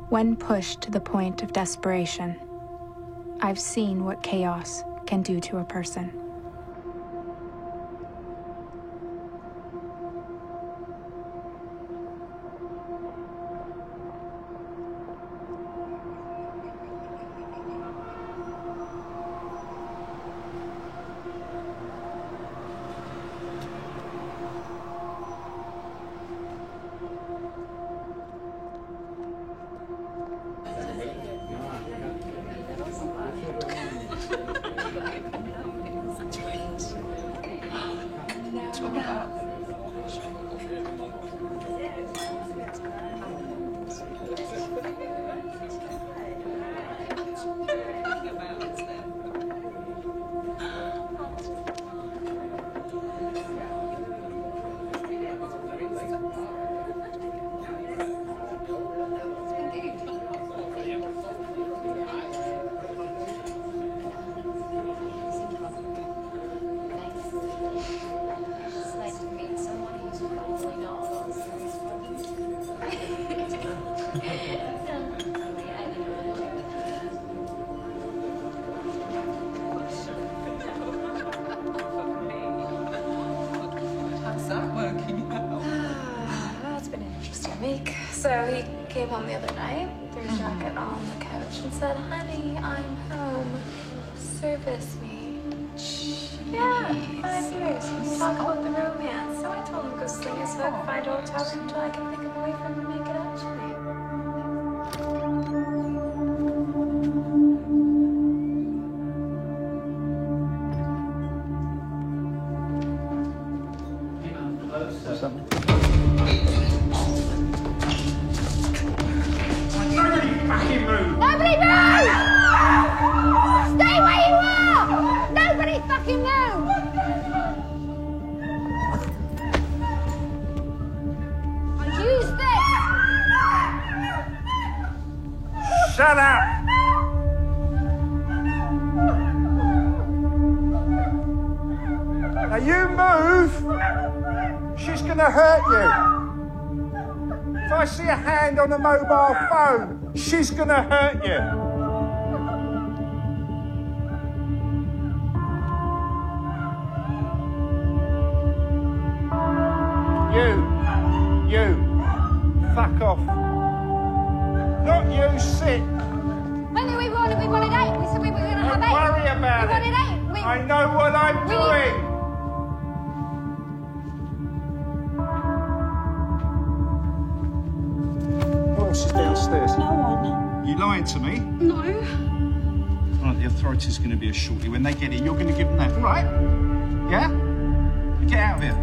When pushed to the point of desperation, I've seen what chaos can do to a person. So he came home the other night, threw his jacket on the couch and said, "Honey, I'm home. Service me." Yeah, 5 years. We talk about the romance. So I told him, go sling his hook, find a hotel room until I can pick him away from him and make it up to me. Nobody move! Stay where you are! Nobody fucking move! Use this! Shut up! Now you move, she's gonna hurt you. If I see a hand on a mobile phone, she's gonna hurt you. You, fuck off. Not you, sit. When did we want it? We wanted 8. We said we were gonna have 8. Don't worry about it. We wanted 8. I know what I'm doing. Who else is downstairs? No one. You lying to me? No. Right, the authorities are going to be a shorty. When they get here, you're going to give them that, right? Yeah? Get out of here.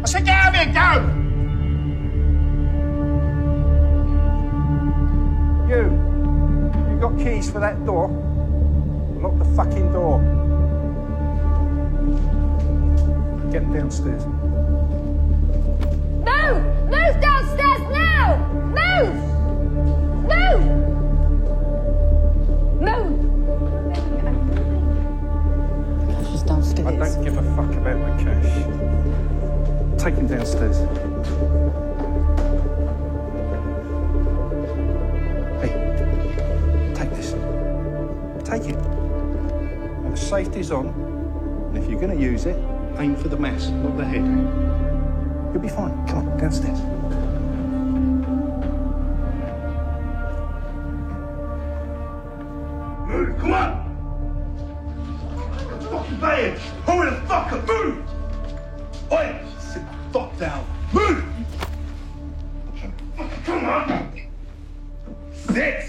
I said get out of here, go! You got keys for that door? Lock the fucking door. Get downstairs. Move! Move downstairs now! Move! Move! Move! She's downstairs. I don't give a fuck about the cash. Take him downstairs. Hey, take this. Take it. And the safety's on. And if you're going to use it, aim for the mass, not the head. You'll be fine. Come on, downstairs. Move, come on! Fucking bad! Hurry the fuck up, move! Oi! Sit the fuck down. Move! Come on! Sit!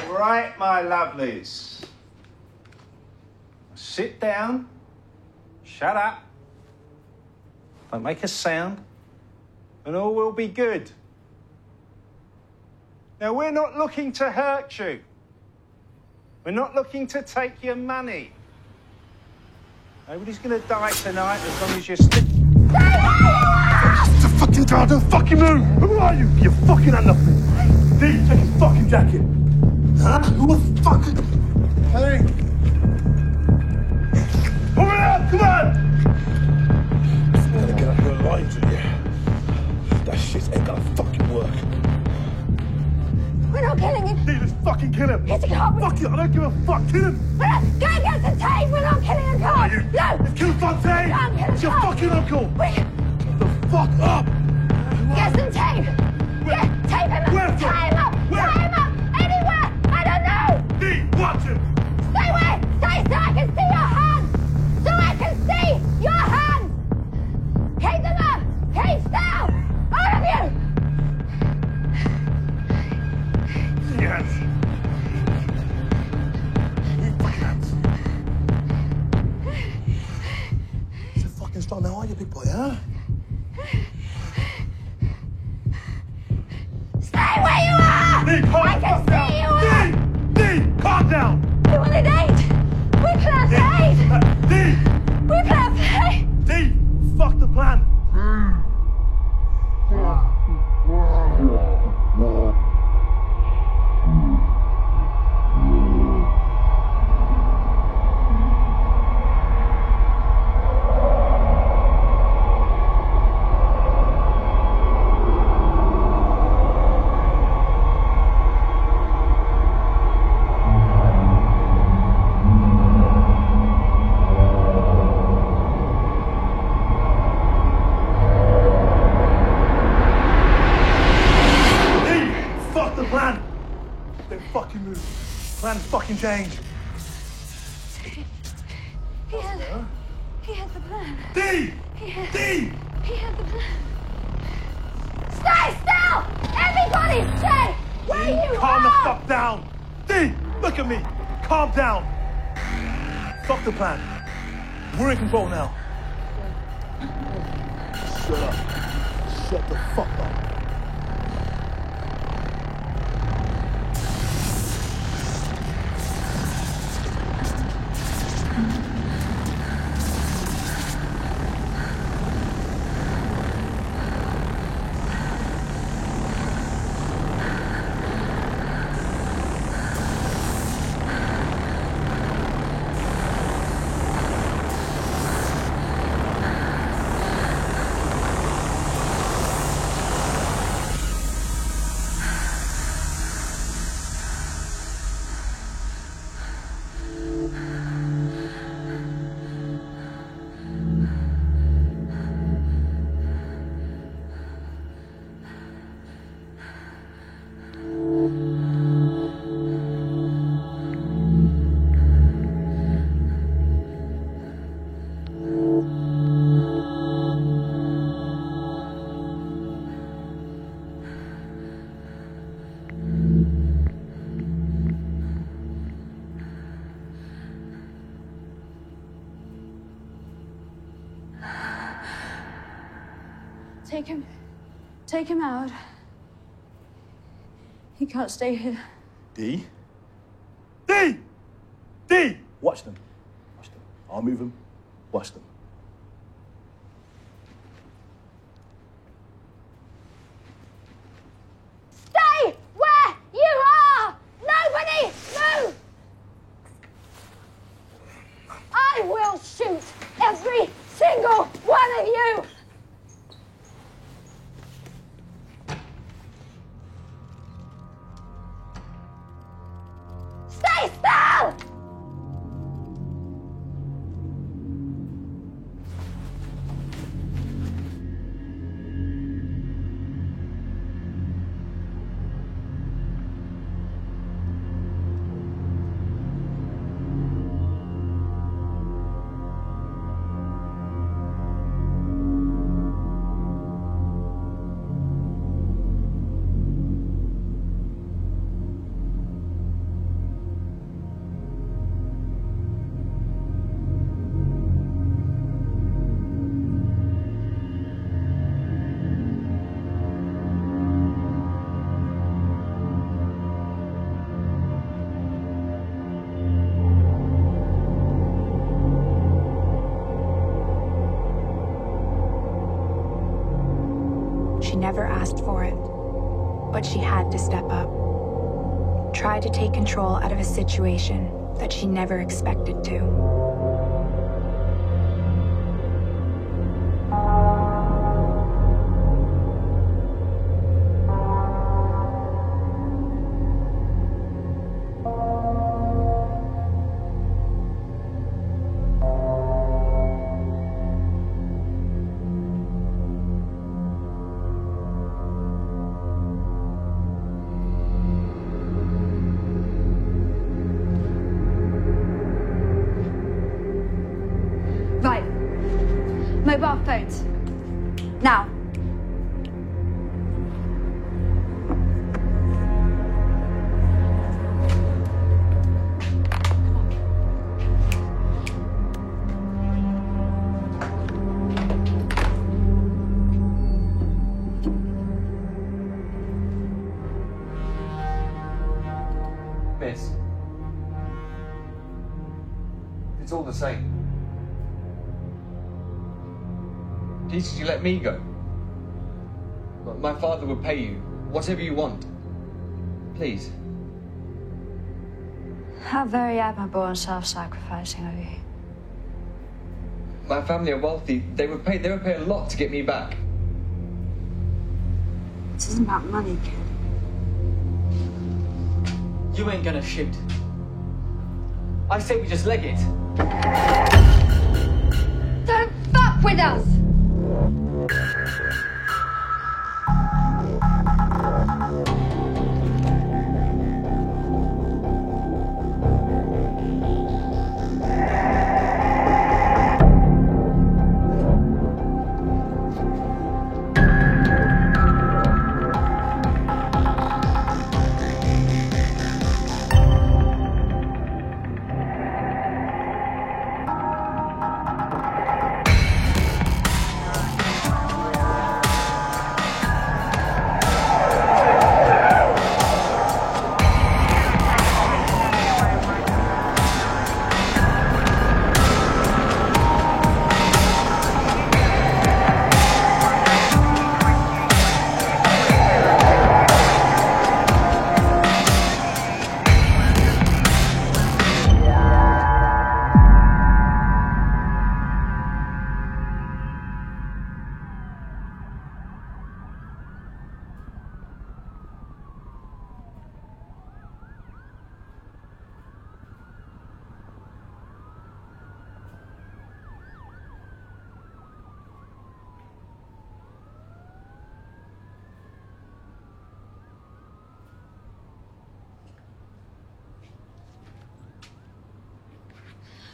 Right, my lovelies. Sit down. Shut up. Don't make a sound. And all will be good. Now, we're not looking to hurt you. We're not looking to take your money. Nobody's going to die tonight as long as you're still... God, don't fucking move! Who are you? You fucking had nothing. D, take his fucking jacket. Huh? Who the fuck? Hey! Hurry up, come on! I'm gonna get up your lines with you. That shit ain't gonna fucking work. We're not killing him. D, let's fucking kill him. It's a cop. Fuck you, I don't give a fuck. Kill him. Go and get the tape. We're not killing a cop. You? No. Let's kill Fontaine. Don't kill a It's your cop. fucking uncle. We... The fuck up. Get some tape. Where? Tape him up. Where from? Tie him up. Where? Tie him up. Anywhere. I don't know. D, watch him. Stay away. Stay so I can see your hands. So I can see your hands. Keep them up. Keep still. All of you. Yes. You fucking hands. So fucking strong now, are you, big boy, huh? Stay where you are. D, calm I can see you are. D, calm down. We wanted 8. We planned 8. D, We planned 8. D, fuck the plan. Plans fucking change. He had the plan. D! D! He had the plan. Stay still! Everybody stay where you Calm the are! fuck down! D! Look at me! Calm down! Fuck the plan. We're in control now. Shut up. Shut the fuck up. Take him out. He can't stay here. D? D! D! Watch them. Watch them. I'll move them. Watch them. Stay where you are! Nobody move! I will shoot every single one of you! Stay still! She never asked for it, but she had to step up. Try to take control out of a situation that she never expected to. Mobile phones. Now. Miss. It's all the same. Please, could you let me go? My father would pay you whatever you want. Please. How very admirable and self-sacrificing of you. My family are wealthy. They would pay a lot to get me back. This isn't about money, kid. You ain't gonna shoot. I say we just leg it. Don't fuck with us!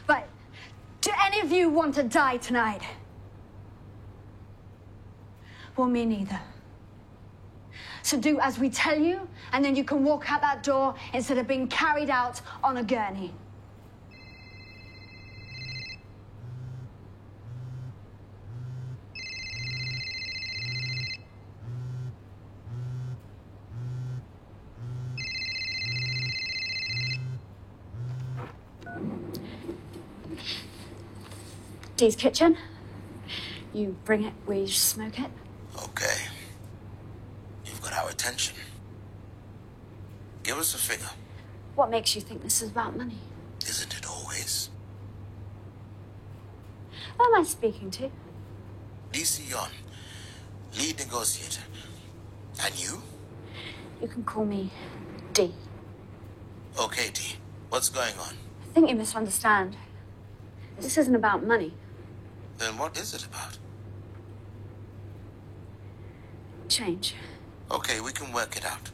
Right. Do any of you want to die tonight? Well, me neither. So do as we tell you, and then you can walk out that door instead of being carried out on a gurney. Dee's kitchen. You bring it, we smoke it. Okay. You've got our attention. Give us a figure. What makes you think this is about money? Isn't it always? Who am I speaking to? DC Yon, lead negotiator. And you? You can call me Dee. Okay, Dee. What's going on? I think you misunderstand. This isn't about money. Then what is it about? Change. Okay, we can work it out.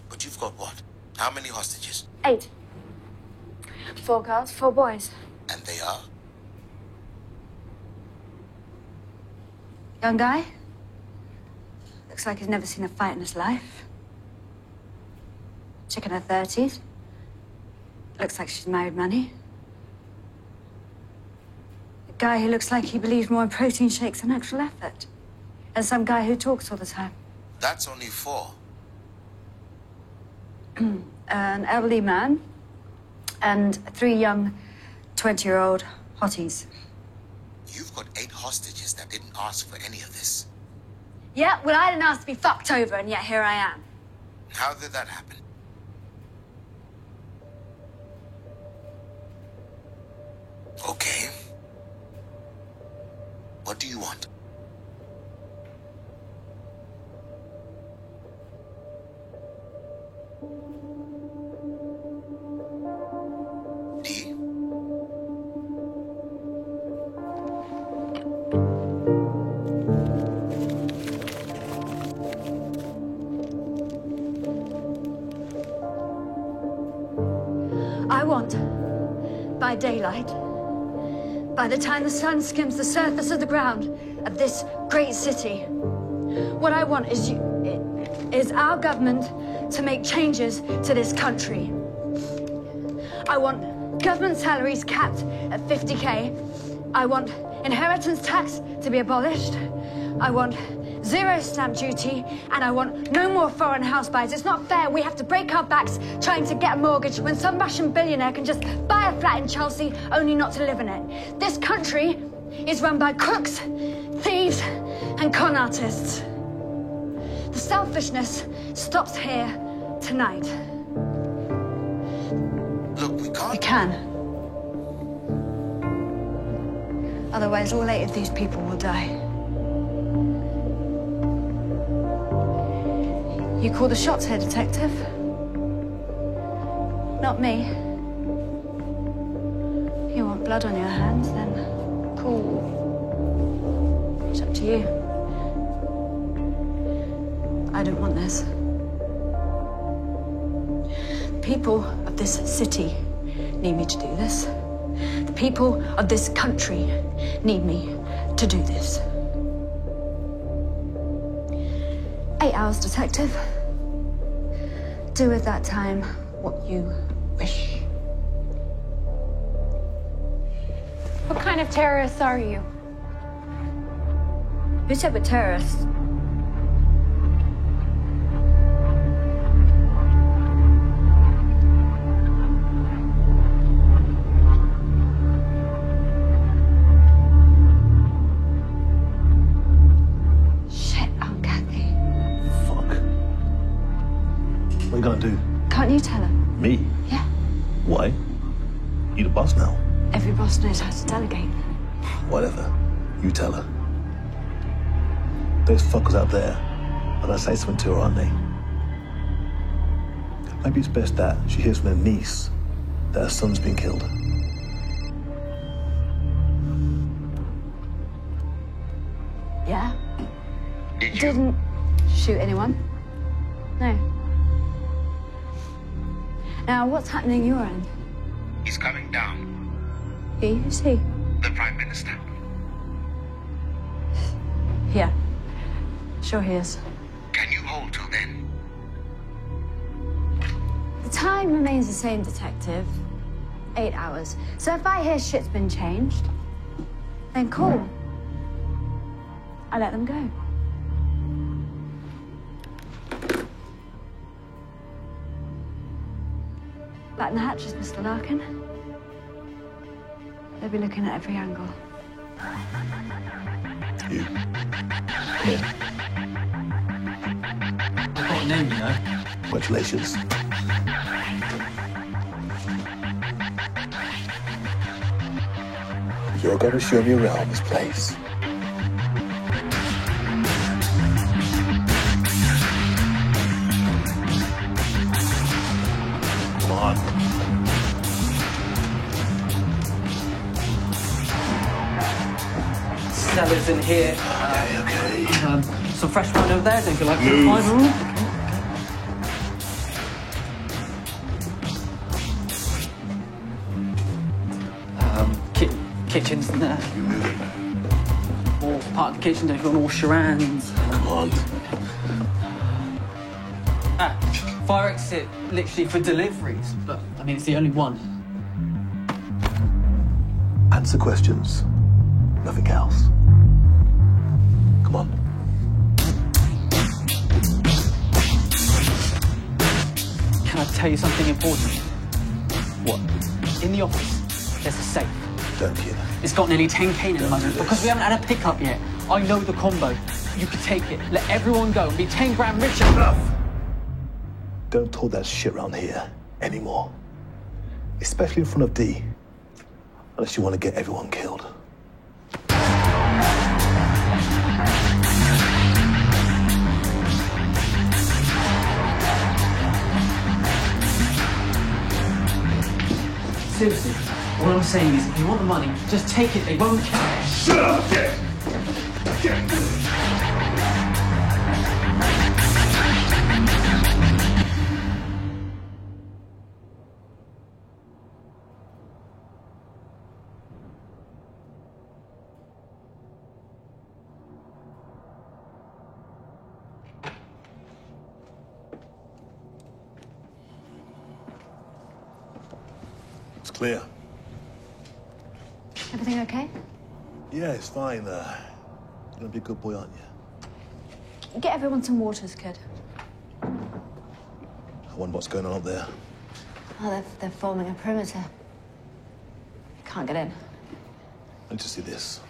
But you've got what? How many hostages? 8. 4 girls, 4 boys. And they are? Young guy. Looks like he's never seen a fight in his life. Chick in her 30s. Looks like she's married money. A guy who looks like he believes more in protein shakes than actual effort. And some guy who talks all the time. That's only 4. An elderly man and 3 young Yeah, well, I didn't ask to be fucked over, and yet here I am. How did that happen? Okay. What do you want? D? I want, by daylight, by the time the sun skims the surface of the ground of this great city, what I want is our government to make changes to this country. I want government salaries capped at 50K. I want inheritance tax to be abolished. I want zero stamp duty, and I want no more foreign house buys. It's not fair. We have to break our backs trying to get a mortgage when some Russian billionaire can just buy a flat in Chelsea only not to live in it. This country is run by crooks, thieves, and con artists. The selfishness stops here tonight. Look, we can't... We can. Otherwise, all 8 of these people will die. You call the shots here, Detective. Not me. You want blood on your hands, then cool. It's up to you. I don't want this. The people of this city need me to do this. The people of this country need me to do this. 8 hours, Detective. Do with that time what you wish. What kind of terrorists are you? Who said we're terrorists? What are you gonna do? Can't you tell her? Me? Yeah. Why? You the boss now. Every boss knows how to delegate. Whatever. You tell her. Those fuckers out there are gonna say something to her, aren't they? Maybe it's best that she hears from her niece that her son's been killed. Yeah? Did you? Didn't shoot anyone. No. Now, what's happening your end? He's coming down. He? Who's he? The Prime Minister. Yeah. Sure he is. Can you hold till then? The time remains the same, Detective. 8 hours. So if I hear shit's been changed, then cool. I let them go. Batten the hatches, Mr. Larkin. They'll be looking at every angle. You. Yeah. I've got a name, you know. Congratulations. You're gonna show me around this place. Come on. Salads in here. Okay. Some fresh wine over there. Don't you like Move. wine? Kitchen's in there. You moving? Or part of the kitchen. Don't you want all charans? Come on. Fire exit literally for deliveries, but I mean it's the only one. Answer questions. Nothing else. Come on. Can I tell you something important? What? In the office, there's a safe. Don't you? It's got nearly 10K in the money do this. because we haven't had a pickup yet. I know the combo. You can take it. Let everyone go and be 10 grand richer. Enough! Don't talk that shit around here anymore. Especially in front of Dee. Unless you want to get everyone killed. Seriously, all I'm saying is if you want the money, just take it. They won't care. Shut up, Dick! It's clear. Everything okay? Yeah, it's fine. You're gonna be a good boy, aren't you? Get everyone some waters, kid. I wonder what's going on up there. Oh, they're forming a perimeter. Can't get in. I need to see this.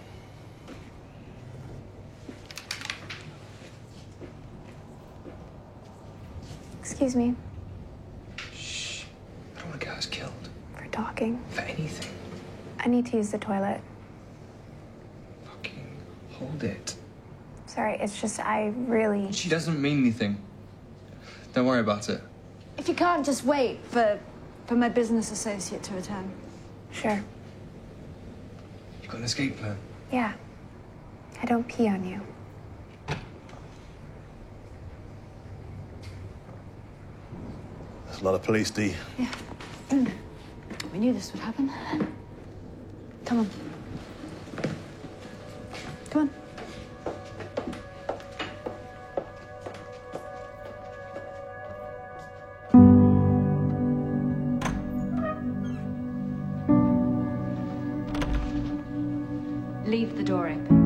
Excuse me. Shh. I don't want to get us killed. For talking. For anything. I need to use the toilet. Fucking hold it. Sorry, it's just I really... She doesn't mean anything. Don't worry about it. If you can't, just wait for my business associate to return. Sure. You got an escape plan? Yeah. I don't pee on you. There's a lot of police, Dee. Yeah. We knew this would happen. Come on. Come on. Leave the door open.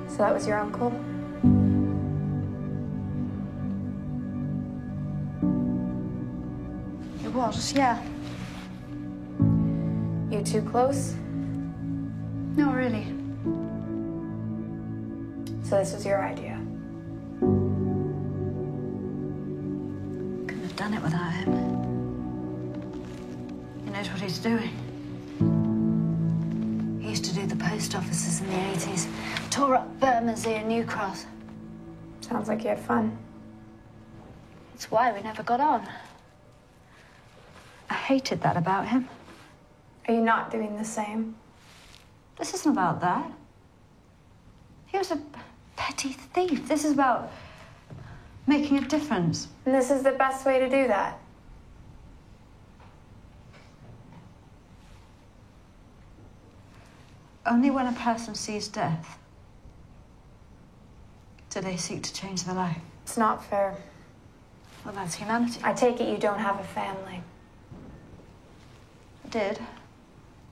So that was your uncle? It was, yeah. You two close? No, really. So this was your idea? Couldn't have done it without him. He knows what he's doing. He used to do the post offices in the 80s. Tore up Bermondsey and New Cross. Sounds like you had fun. That's why we never got on. I hated that about him. Are you not doing the same? This isn't about that. He was a petty thief. This is about making a difference. And this is the best way to do that? Only when a person sees death do they seek to change their life. It's not fair. Well, that's humanity. I take it you don't have a family. I did.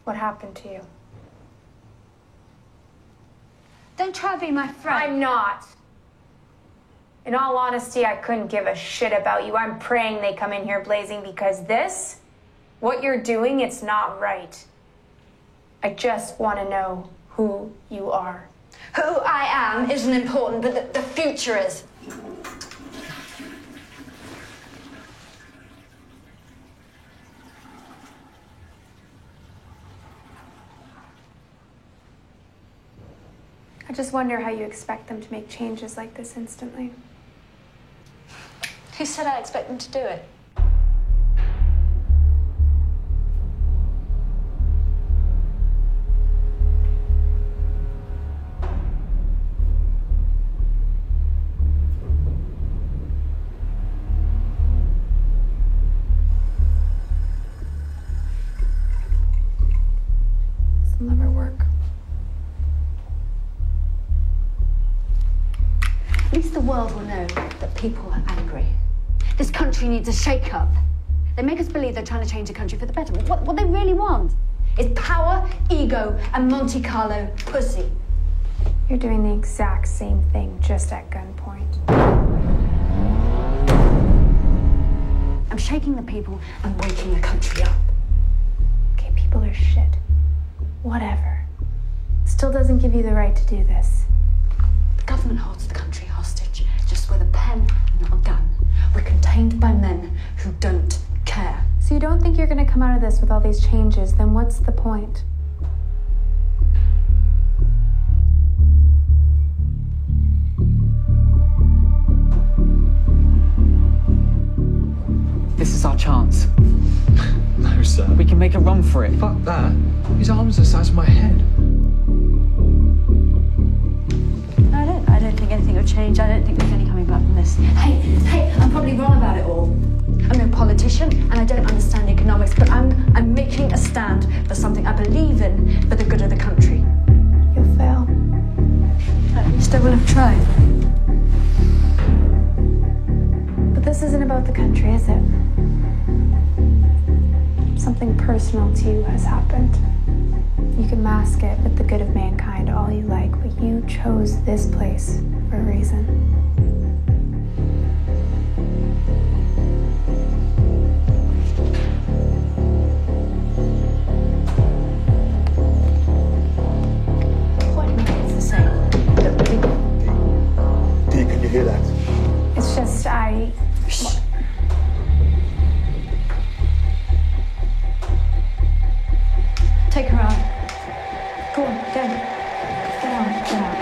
What happened to you? Don't try to be my friend. I'm not. In all honesty, I couldn't give a shit about you. I'm praying they come in here blazing because this, what you're doing, it's not right. I just want to know who you are. Who I am isn't important, but the future is. I just wonder how you expect them to make changes like this instantly. Who said I expect them to do it? This'll never work. At least the world will know that people are angry. This country needs a shake-up. They make us believe they're trying to change the country for the better. But what they really want is power, ego, and Monte Carlo pussy. You're doing the exact same thing, just at gunpoint. I'm shaking the people and waking the country up. Okay, people are shit. Whatever. Still doesn't give you the right to do this. The government holds the country hostage, just with a pen, not a gun. We're contained by men who don't care. So you don't think you're gonna come out of this with all these changes, then what's the point? This is our chance. No, sir. We can make a run for it. Fuck that. His arms are the size of my head. I don't think anything will change. I don't think there's any coming back from this. Hey, I'm probably wrong about it all. I'm no politician and I don't understand economics, but I'm making a stand for something I believe in for the good of the country. You'll fail. At least I will have tried. But this isn't about the country, is it? Something personal to you has happened. You can mask it with the good of mankind all you like, but you chose this place for a reason. What do you mean it's the same? Dee, can you hear that? It's just, Shh. Take her out. Go on, go. Get out, get out.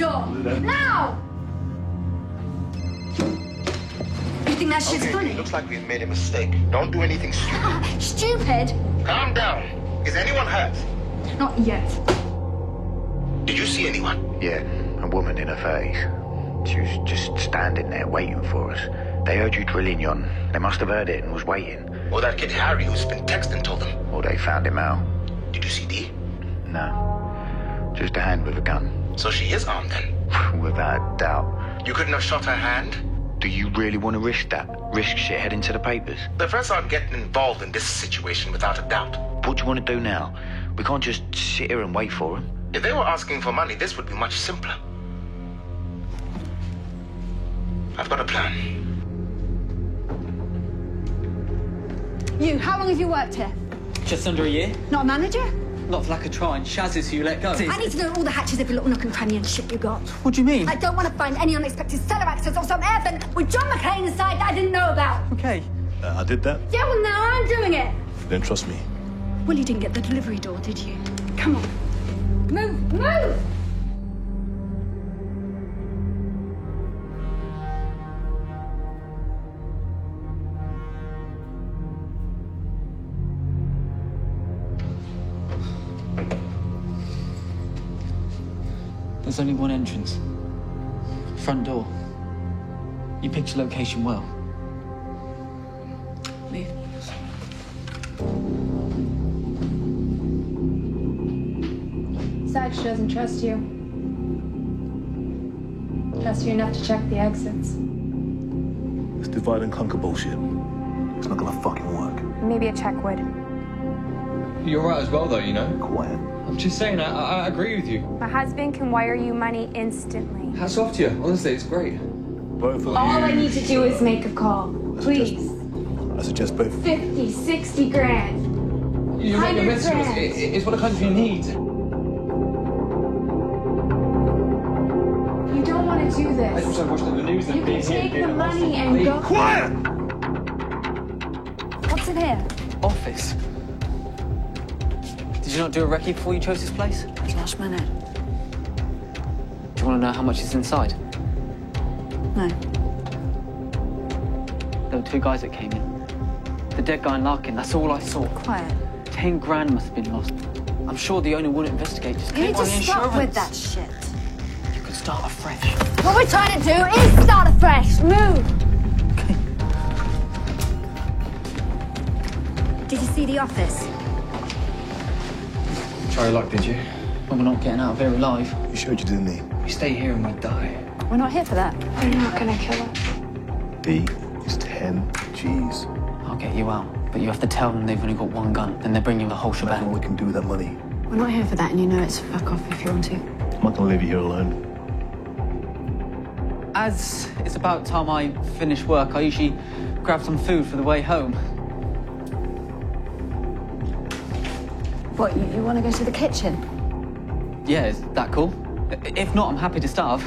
door! Now! You think that shit's funny? Looks like we've made a mistake. Don't do anything stupid. Stupid? Calm down. Is anyone hurt? Not yet. Did you see anyone? Yeah, a woman in her 30s. She was just standing there waiting for us. They heard you drilling, Yon. They must have heard it and was waiting. Or that kid Harry who's been texting told them. Or they found him out. Did you see Dee? No. Just a hand with a gun. So she is armed then? Without a doubt. You couldn't have shot her hand? Do you really want to risk that? Risk shit heading to the papers? The press aren't getting involved in this situation without a doubt. What do you want to do now? We can't just sit here and wait for them. If they were asking for money, this would be much simpler. I've got a plan. You, how long have you worked here? Just under a year. Not a manager? Not for lack of trying. Shaz is who you let go. I need to know all the hatches, every little nook and cranny and shit you got. What do you mean? I don't want to find any unexpected cellar access or some airfin with John McClane inside that I didn't know about. Okay. I did that. Yeah, well, now I'm doing it. Don't trust me. Well, you didn't get the delivery door, did you? Come on. Move! Move! There's only one entrance. Front door. You picked your location well. Move. Sarge doesn't trust you. Trust you enough to check the exits. It's divide and conquer bullshit. It's not gonna fucking work. Maybe a check would. You're right as well, though, you know? Quiet. I'm just saying, I agree with you. My husband can wire you money instantly. Hats off to you. Honestly, it's great. Both of you. All I need to do is make a call. Please. I suggest both. 50, 60 grand. You're making a mess of us. 100 grand. It's what a country needs. You don't want to do I this. just watched the news and You can take the money and go. Quiet! What's in here? Office. Did you not do a recce before you chose this place? Last minute. Do you want to know how much is inside? No. There were two guys that came in. The dead guy and Larkin, that's all I saw. Quiet. 10 grand must have been lost. I'm sure the owner wouldn't investigate. Just You claim need on to the stop insurance. with that shit. You could start afresh. What we're trying to do is start afresh. Move! Did you see the office? Try your luck, did you? But we're not getting out of here alive. You showed you didn't he? We stay here and we die. We're not here for that. You're not gonna kill us. D is 10 G's. I'll get you out, but you have to tell them they've only got one gun, then they'll bring you the whole Imagine shebang. what we can do with that money. We're not here for that, and you know it's fuck off if you want to. I'm not gonna leave you here alone. As it's about time I finish work, I usually grab some food for the way home. What, you want to go to the kitchen? Yeah, is that cool? If not, I'm happy to starve.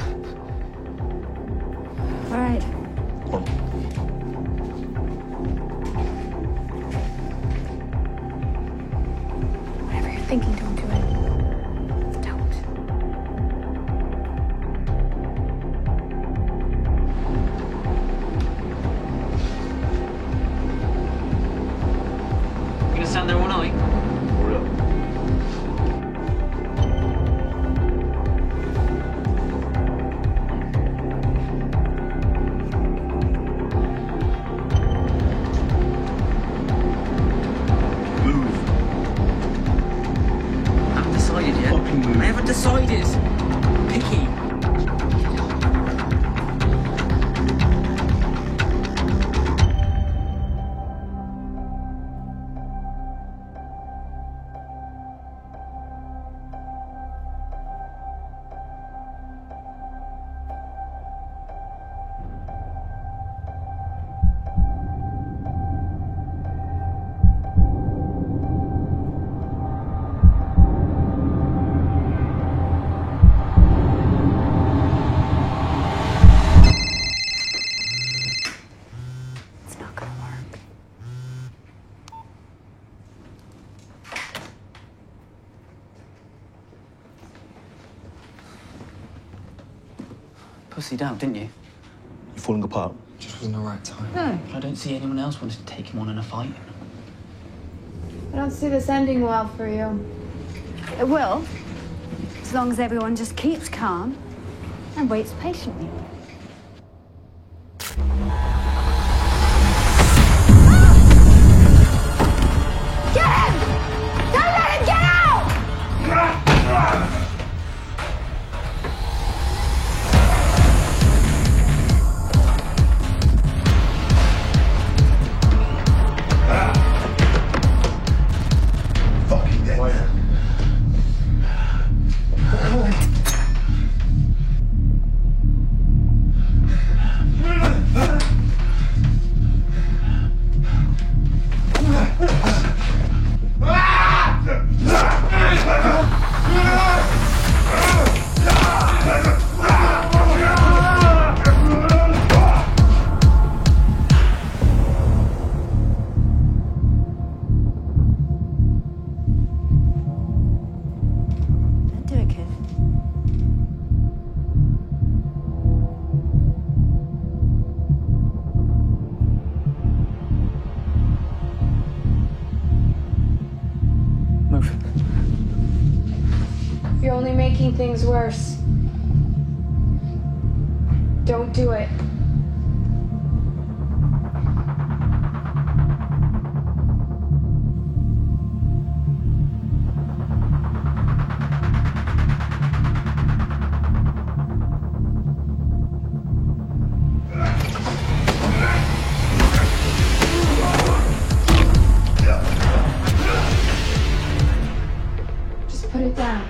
All right. Come on. Whatever you're thinking, don't do it. Don't. You gonna stand there all night? Hurry up. I haven't decided yet. Fucking move. I haven't decided. I'm picky. pussied out, didn't you? You're falling apart. Just wasn't the right time. No. I don't see anyone else wanting to take him on in a fight. I don't see this ending well for you. It will, as long as everyone just keeps calm and waits patiently. Get him! Don't let him get out! Fucking dead. Don't do it, kid. Move. You're only making things worse. Don't do it. Just put it down.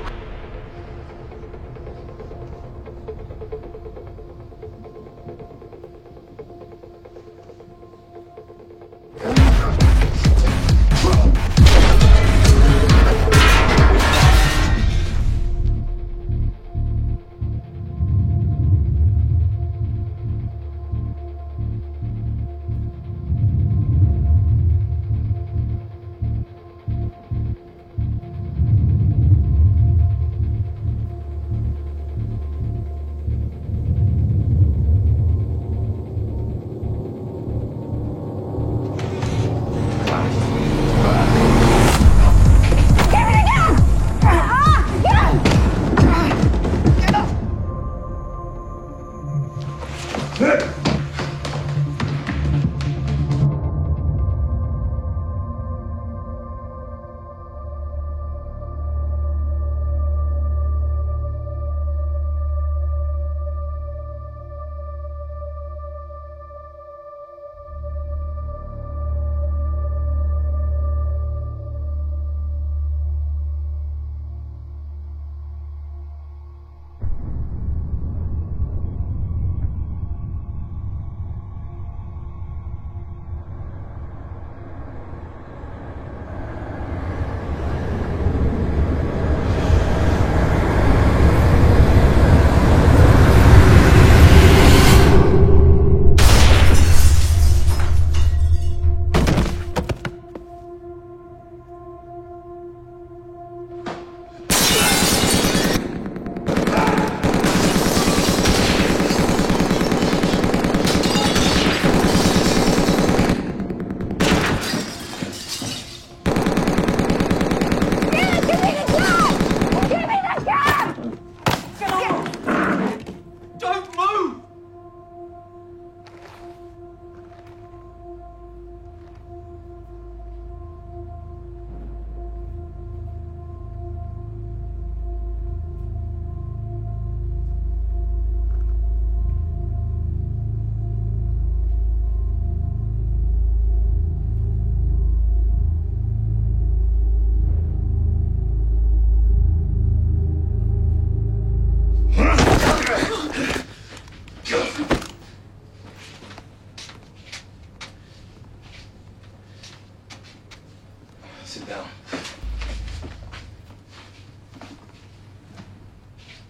Sit down.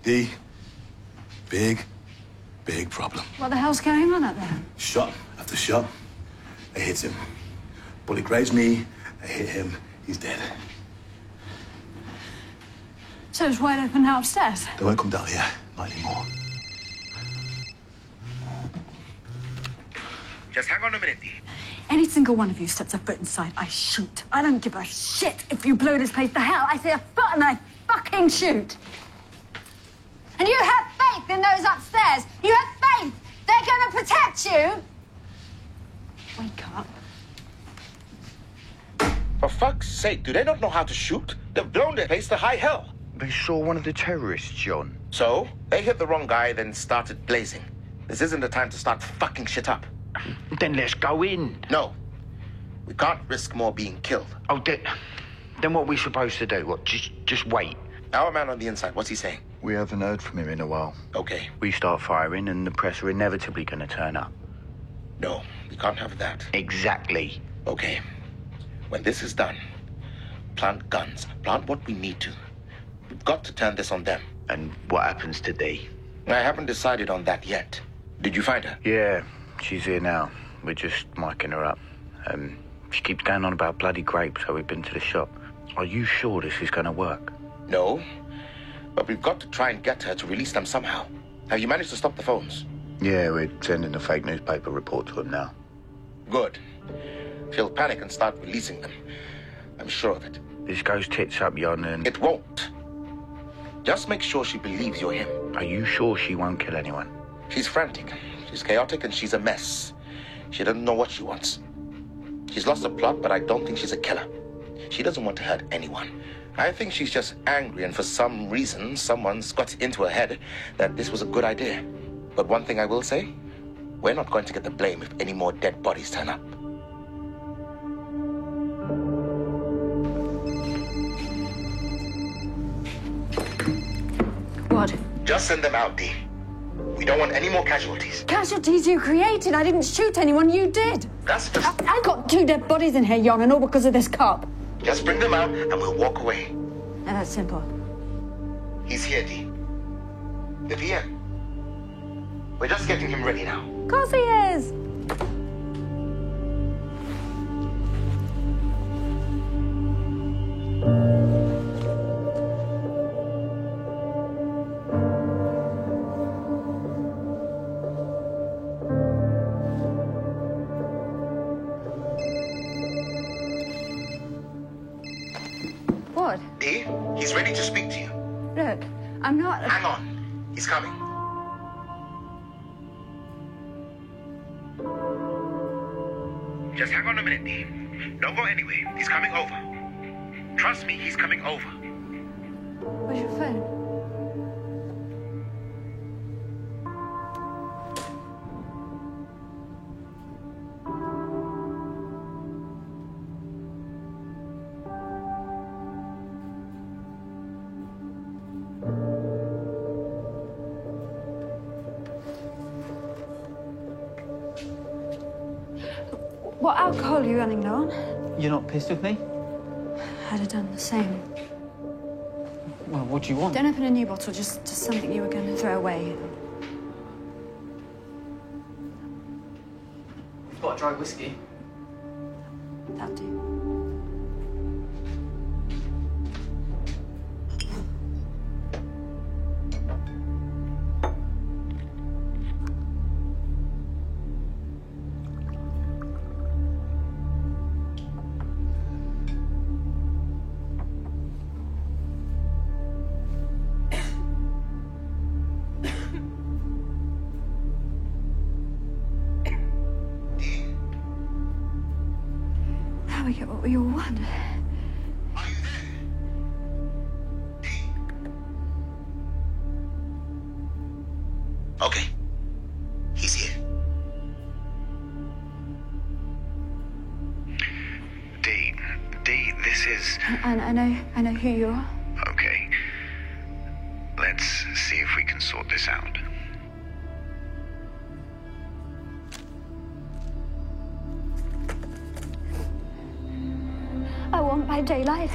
D. Big problem. What the hell's going on up there? Shot after shot. It hits him. Bullet grazed me. I hit him. He's dead. So it's wide open now upstairs. They won't come down here. Not anymore. Just hang on a minute, Dee. Any single one of you steps a foot inside, I shoot. I don't give a shit if you blow this place to hell. I say a foot and I fucking shoot. And you have faith in those upstairs. You have faith. They're going to protect you. Wake up. For fuck's sake, do they not know how to shoot? They've blown their place to high hell. They saw one of the terrorists, John. So, they hit the wrong guy, then started blazing. This isn't the time to start fucking shit up. Then let's go in. No. We can't risk more being killed. Oh, then what are we supposed to do? What, just wait? Our man on the inside, what's he saying? We haven't heard from him in a while. Okay. We start firing and the press are inevitably going to turn up. No, we can't have that. Exactly. Okay. When this is done, plant guns. Plant what we need to. We've got to turn this on them. And what happens to Dee? I haven't decided on that yet. Did you find her? Yeah, she's here now. We're just micing her up. She keeps going on about bloody grapes, so we've been to the shop. Are you sure this is going to work? No, but we've got to try and get her to release them somehow. Have you managed to stop the phones? Yeah, we're sending a fake newspaper report to him now. Good. She'll panic and start releasing them. I'm sure of it. This goes tits up, Jon, and... It won't. Just make sure she believes you're him. Are you sure she won't kill anyone? She's frantic. She's chaotic and she's a mess. She doesn't know what she wants. She's lost the plot, but I don't think she's a killer. She doesn't want to hurt anyone. I think she's just angry, and for some reason, someone's got into her head that this was a good idea. But one thing I will say, we're not going to get the blame if any more dead bodies turn up. What? Just send them out, Dee. We don't want any more casualties. Casualties you created. I didn't shoot anyone. You did. That's just... I got 2 dead bodies in here, Jon, and all because of this cop. Just bring them out and we'll walk away. And that's simple. He's here, Dee. The PM. We're just getting him ready now. Of course he is. What? Dee, he's ready to speak to you. Look, I'm not... Hang on. He's coming. Just hang on a minute, Dee. Don't go anywhere. He's coming over. Trust me, he's coming over. Where's your phone? What alcohol are you running low on? You're not pissed with me? I'd have done the same. Well, what do you want? Don't open a new bottle, just something you were going to throw away. We've got a dry whiskey. That'll do. We get what we all want. Are you there? Dee? Okay. He's here. Dee, this is... I know who you are. Okay. Let's see if we can sort this out. I want by daylight,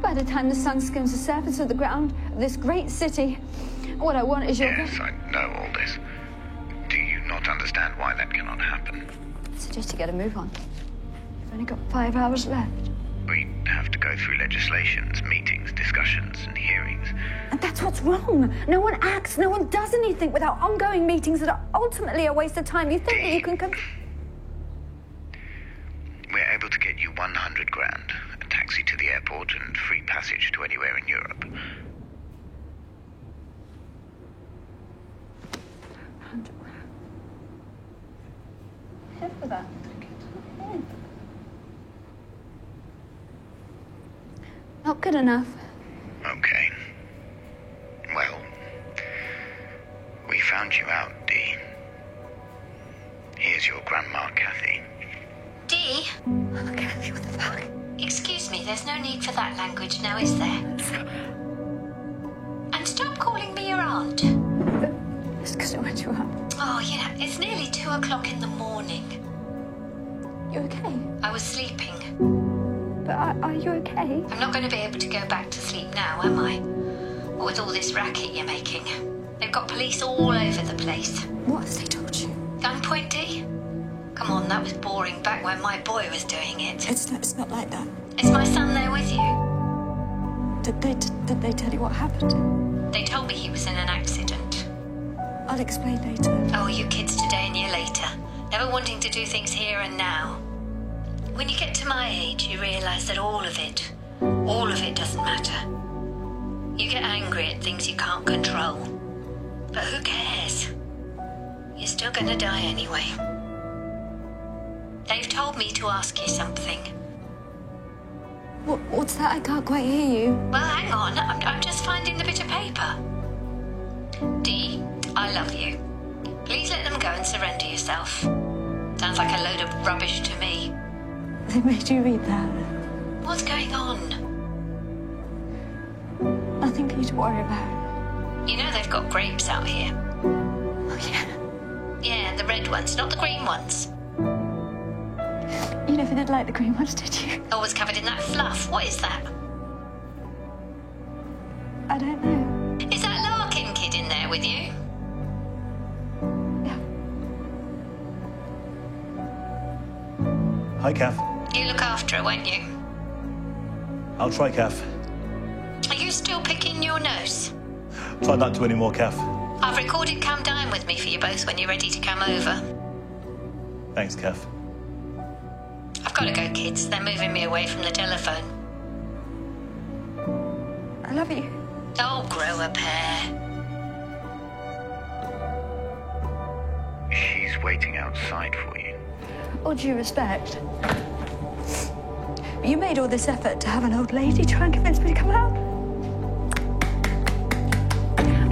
by the time the sun skims the surface of the ground of this great city. What I want is your... Yes, I know all this. Do you not understand why that cannot happen? I suggest you get a move on. You've only got 5 hours left. We have to go through legislations, meetings, discussions, and hearings. And that's what's wrong. No one acts, no one does anything without ongoing meetings that are ultimately a waste of time. You think that you can come... airport and free passage to anywhere in Europe. Here for that. Not good enough. Okay. Well, we found you out, Dee. Here's your grandma, Kathy. Dee? Oh, Kathy, what the fuck? Excuse me, there's no need for that language now, is there? And stop calling me your aunt. It's because I went you up. Oh, you know, it's nearly 2 o'clock in the morning. You okay? I was sleeping. But are you okay? I'm not going to be able to go back to sleep now, am I? What with all this racket you're making. They've got police all over the place. What have they told you? Gunpoint, Dee? Come on, that was boring back when my boy was doing it. It's not like that. Is my son there with you? Did they tell you what happened? They told me he was in an accident. I'll explain later. Oh, you kids today and you later. Never wanting to do things here and now. When you get to my age, you realise that all of it doesn't matter. You get angry at things you can't control. But who cares? You're still gonna die anyway. They've told me to ask you something. What's that? I can't quite hear you. Well, hang on. I'm just finding the bit of paper. Dee, I love you. Please let them go and surrender yourself. Sounds like a load of rubbish to me. They made you read that. What's going on? Nothing for you to worry about. You know they've got grapes out here. Oh, yeah. Yeah, the red ones, not the green ones. You never did like the green ones, did you? Always covered in that fluff. What is that? I don't know. Is that Larkin kid in there with you? Yeah. Hi, Kath. You look after her, won't you? I'll try, Kath. Are you still picking your nose? Try not to anymore, Kath. I've recorded Come Dine With Me for you both when you're ready to come over. Thanks, Kath. I've got to go, kids. They're moving me away from the telephone. I love you. Oh, grow a pair. She's waiting outside for you. All due respect. You made all this effort to have an old lady try and convince me to come out.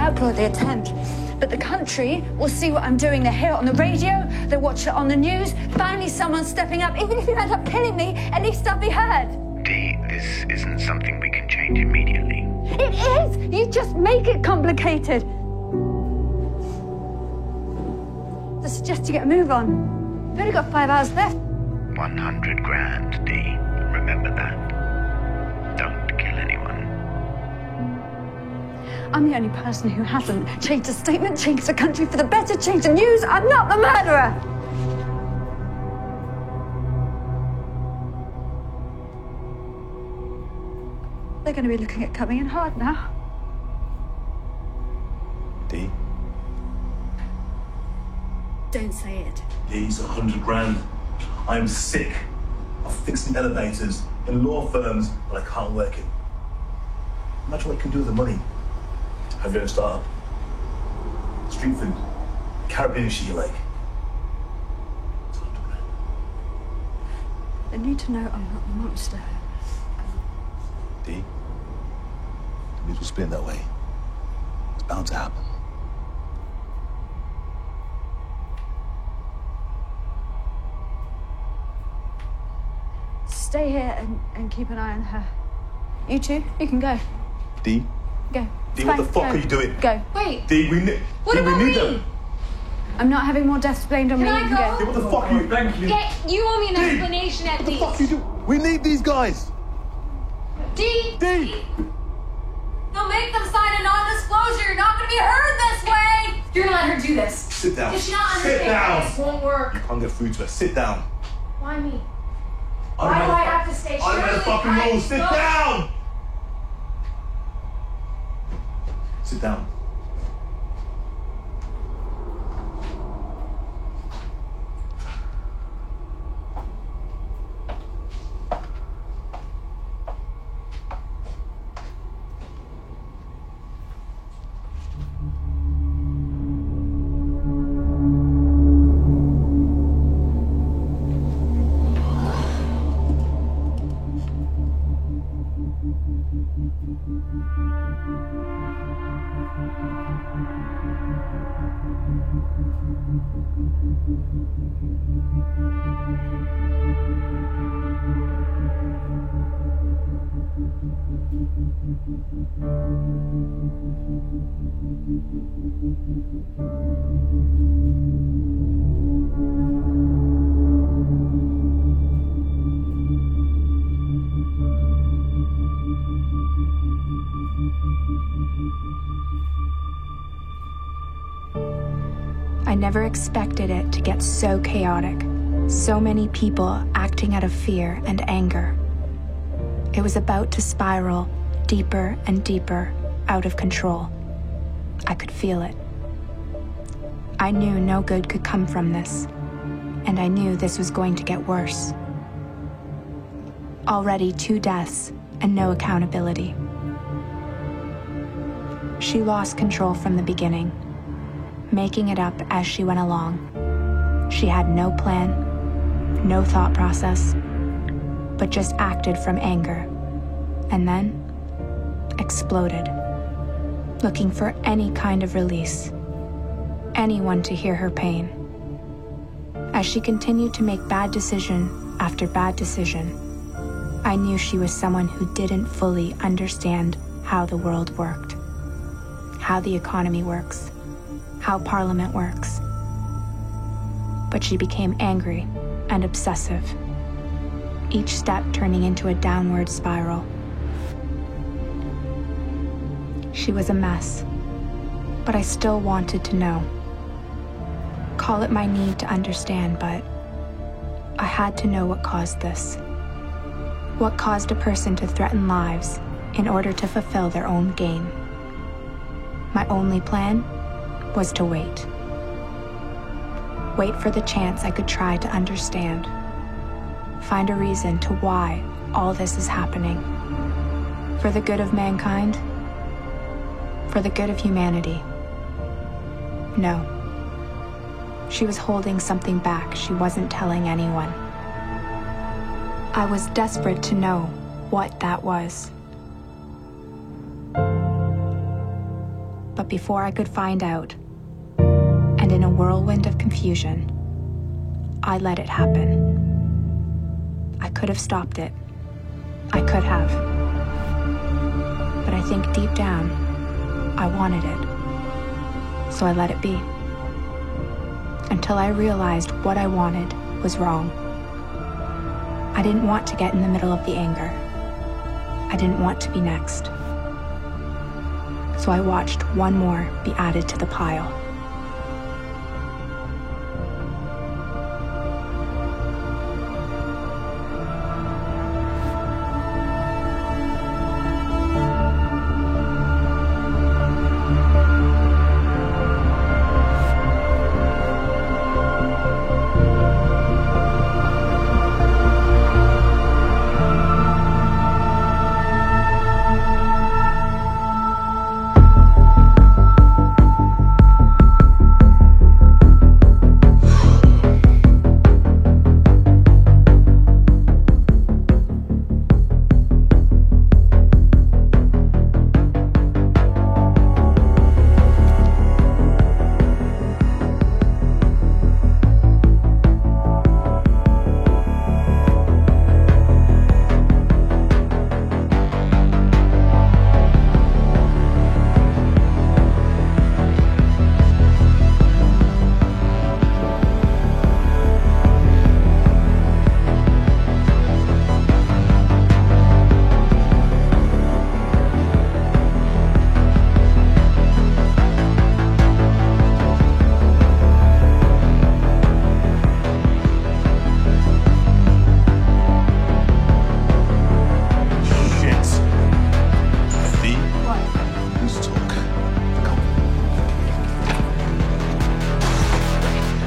I applaud the attempt, but the country will see what I'm doing. They hear it on the radio, they watch it on the news. Finally, someone's stepping up. Even if you end up killing me, at least I'll be heard. Dee, this isn't something we can change immediately. It is! You just make it complicated. I suggest you get a move on. You've only got 5 hours left. 100 grand, Dee. Remember that. Don't kill anyone. I'm the only person who hasn't changed a statement, changed the country for the better, changed the news. I'm not the murderer. They're going to be looking at coming in hard now. Dee? Don't say it. Dee's 100 grand. I'm sick of fixing elevators in law firms, but I can't work it. Imagine what you can do with the money. Have your own startup. Street food. Caribbean shit you like. It's 100 grand. They need to know I'm not the monster. Dee? The news will spin that way. It's bound to happen. Stay here and keep an eye on her. You two, you can go. Dee? Go. Dee, It's what the fine. fuck Go. are you doing? Go. Wait. Dee, we need them. I'm not having more deaths blamed on me. Can I You can go? Dee, what the fuck are you... Thank you. Yeah, you owe me an Dee, explanation at What the least. fuck are you doing? We need these guys. Dee! Dee! You'll make them sign a non-disclosure. You're not going to be heard this way. You're going to let her do this. Sit down. Does she not Sit understand down. this won't work? You can't get through to her. Sit down. Why me? I Why don't do know I the have to stay? I don't know the fucking Surely I rules. Sit know- down. Sit down. I never expected it to get so chaotic, so many people acting out of fear and anger. It was about to spiral deeper and deeper out of control. I could feel it. I knew no good could come from this, and I knew this was going to get worse. Already 2 deaths and no accountability. She lost control from the beginning, making it up as she went along. She had no plan, no thought process, but just acted from anger, and then exploded, looking for any kind of release, anyone to hear her pain. As she continued to make bad decision after bad decision, I knew she was someone who didn't fully understand how the world worked, how the economy works, how Parliament works. But she became angry and obsessive, each step turning into a downward spiral. She was a mess, but I still wanted to know. Call it my need to understand, but I had to know what caused this. What caused a person to threaten lives in order to fulfill their own gain. My only plan was to wait. Wait for the chance I could try to understand. Find a reason to why all this is happening. For the good of mankind? For the good of humanity? No. She was holding something back she wasn't telling anyone. I was desperate to know what that was. But before I could find out, and in a whirlwind of confusion, I let it happen. I could have stopped it. I could have. But I think deep down, I wanted it. So I let it be. Until I realized what I wanted was wrong. I didn't want to get in the middle of the anger. I didn't want to be next. So I watched one more be added to the pile.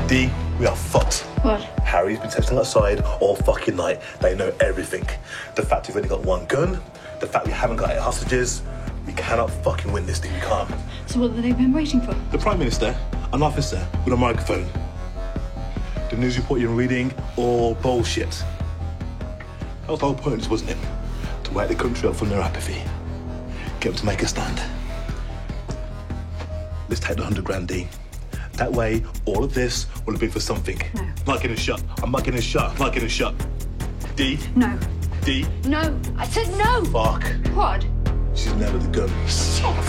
D, we are fucked. What? Harry's been texting outside all fucking night. They know everything. The fact we've only got one gun, the fact we haven't got 8 hostages, we cannot fucking win this thing, we can't. So what have they been waiting for? The Prime Minister, an officer with a microphone. The news report you're reading, all bullshit. That was the whole point, wasn't it? To wake the country up from their apathy. Get them to make a stand. Let's take the 100 grand, D. That way, all of this will have been for something. No. Mugging and shut. I'm mugging and shut. Mugging and shut. D? No. D? No. I said no. Fuck. What? She's never the gun. Stop.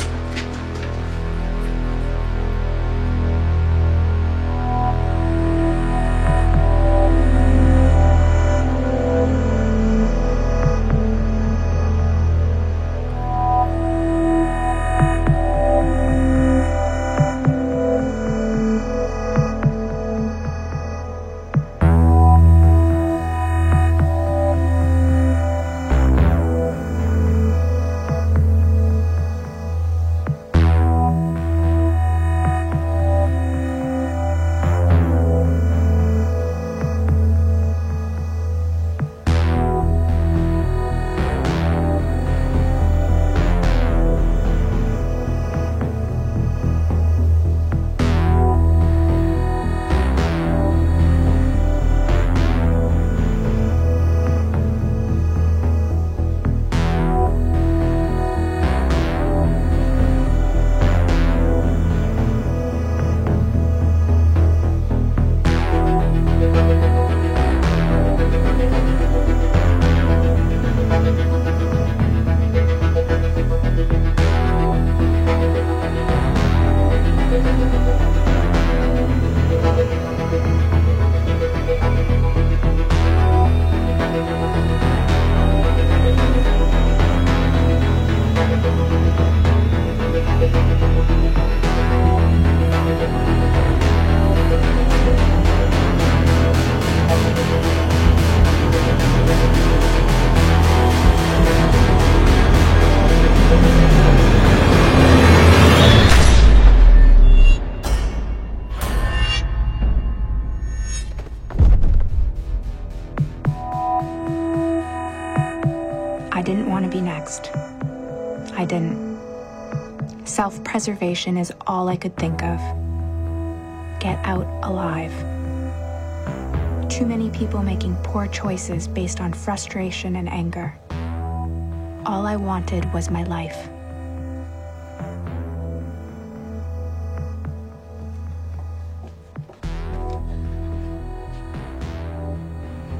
I didn't want to be next. I didn't. Self-preservation is all I could think of. Get out alive. Too many people making poor choices based on frustration and anger. All I wanted was my life.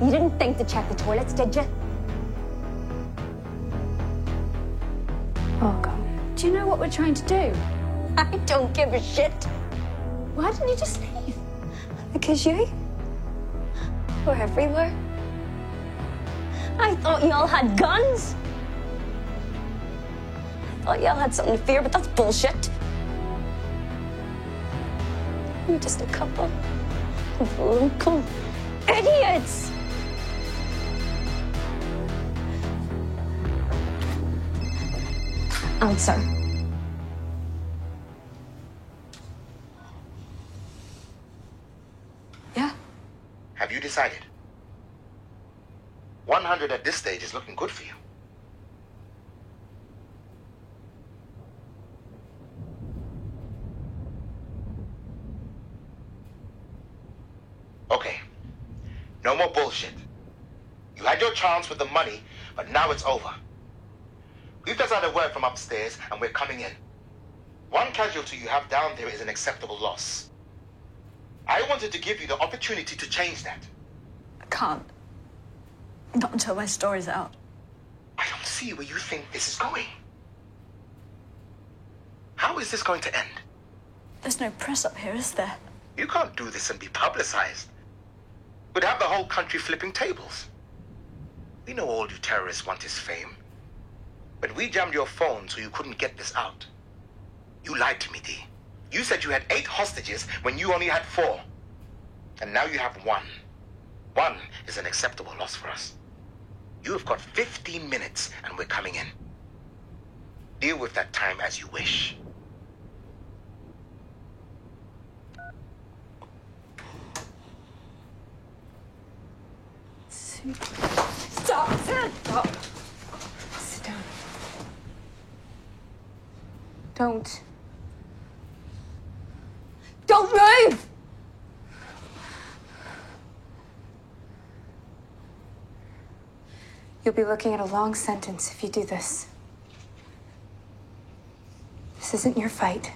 You didn't think to check the toilets, did you? Welcome. Do you know what we're trying to do? I don't give a shit. Why didn't you just leave? Because you were everywhere. I thought y'all had guns. I thought y'all had something to fear, but that's bullshit. You're just a couple of local idiots. Answer. Yeah? Have you decided? 100 at this stage is looking good for you. Okay. No more bullshit. You had your chance with the money, but now it's over. We've just had a word from upstairs, and we're coming in. One casualty you have down there is an acceptable loss. I wanted to give you the opportunity to change that. I can't. Not until my story's out. I don't see where you think this is going. How is this going to end? There's no press up here, is there? You can't do this and be publicized. We'd have the whole country flipping tables. We know all you terrorists want is fame. But we jammed your phone so you couldn't get this out. You lied to me, Dee. You said you had 8 hostages when you only had 4. And now you have 1. 1 is an acceptable loss for us. You have got 15 minutes and we're coming in. Deal with that time as you wish. Stop! Stop! Sit down. Don't. Don't move! You'll be looking at a long sentence if you do this. This isn't your fight.